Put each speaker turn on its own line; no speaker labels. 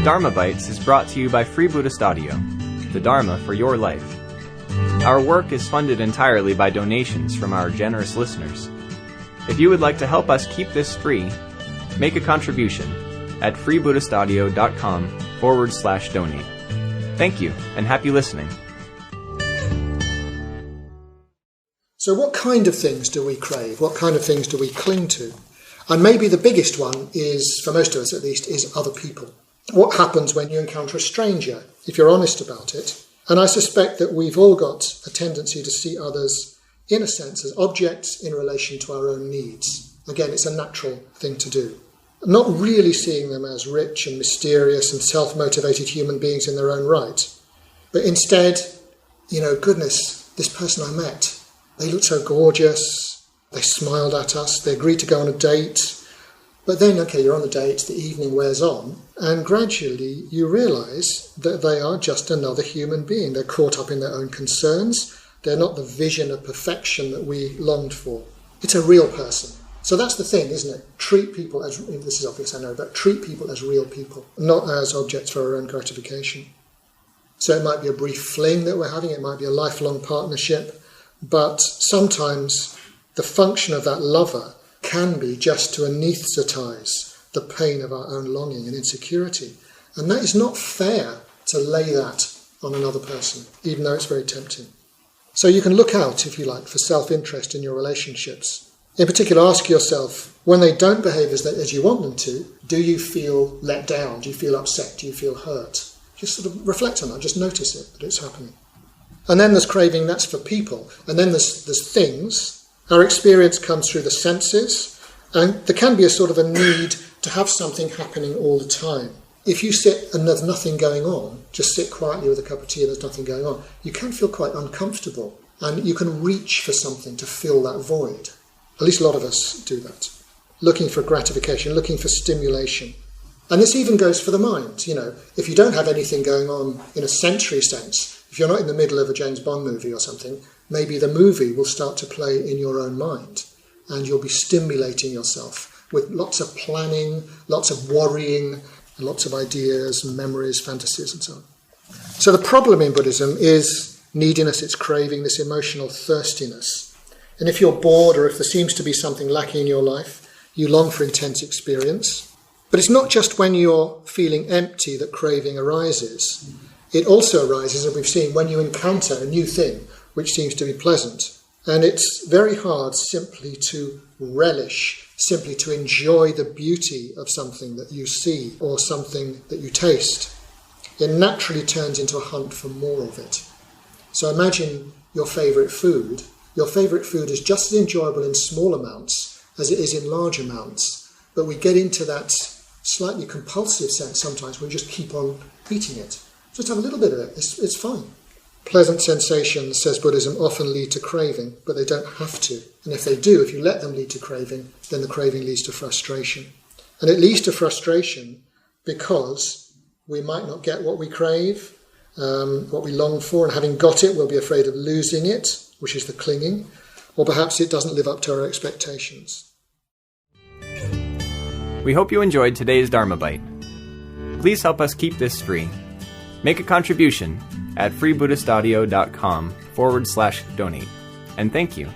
Dharma Bites is brought to you by Free Buddhist Audio, the Dharma for your life. Our work is funded entirely by donations from our generous listeners. If you would like to help us keep this free, make a contribution at freebuddhistaudio.com/donate. Thank you, and happy listening.
So what kind of things do we crave? What kind of things do we cling to? And maybe the biggest one is, for most of us at least, is other people. What happens when you encounter a stranger, if you're honest about it? And I suspect that we've all got a tendency to see others, in a sense, as objects in relation to our own needs. Again, it's a natural thing to do. Not really seeing them as rich and mysterious and self-motivated human beings in their own right. But instead, goodness, this person I met, they looked so gorgeous, they smiled at us, they agreed to go on a date. But then, you're on the date, the evening wears on, and gradually you realise that they are just another human being. They're caught up in their own concerns. They're not the vision of perfection that we longed for. It's a real person. So that's the thing, isn't it? Treat people as, this is obvious I know, but treat people as real people, not as objects for our own gratification. So it might be a brief fling that we're having, it might be a lifelong partnership, but sometimes the function of that lover can be just to anaesthetise the pain of our own longing and insecurity. And that is not fair to lay that on another person, even though it's very tempting. So you can look out, if you like, for self-interest in your relationships. In particular, ask yourself, when they don't behave as you want them to, do you feel let down? Do you feel upset? Do you feel hurt? Just sort of reflect on that, just notice it, that it's happening. And then there's craving, that's for people. And then there's things. Our experience comes through the senses, and there can be a sort of a need to have something happening all the time. If you sit and there's nothing going on, just sit quietly with a cup of tea and there's nothing going on, you can feel quite uncomfortable, and you can reach for something to fill that void. At least a lot of us do that. Looking for gratification, looking for stimulation. And this even goes for the mind. If you don't have anything going on in a sensory sense, if you're not in the middle of a James Bond movie or something, maybe the movie will start to play in your own mind, and you'll be stimulating yourself with lots of planning, lots of worrying, lots of ideas, memories, fantasies, and so on. So the problem in Buddhism is neediness, it's craving, this emotional thirstiness. And if you're bored or if there seems to be something lacking in your life, you long for intense experience. But it's not just when you're feeling empty that craving arises. It also arises, as we've seen, when you encounter a new thing which seems to be pleasant. And it's very hard simply to relish, simply to enjoy the beauty of something that you see or something that you taste. It naturally turns into a hunt for more of it. So imagine your favourite food. Your favourite food is just as enjoyable in small amounts as it is in large amounts. But we get into that slightly compulsive sense sometimes. We just keep on eating it. Just have a little bit of it. It's fine. Pleasant sensations, says Buddhism, often lead to craving, but they don't have to. And if they do, if you let them lead to craving, then the craving leads to frustration. And it leads to frustration because we might not get what we crave, what we long for, and having got it, we'll be afraid of losing it, which is the clinging, or perhaps it doesn't live up to our expectations.
We hope you enjoyed today's Dharma Bite. Please help us keep this free. Make a contribution at freebuddhistaudio.com/donate. And thank you.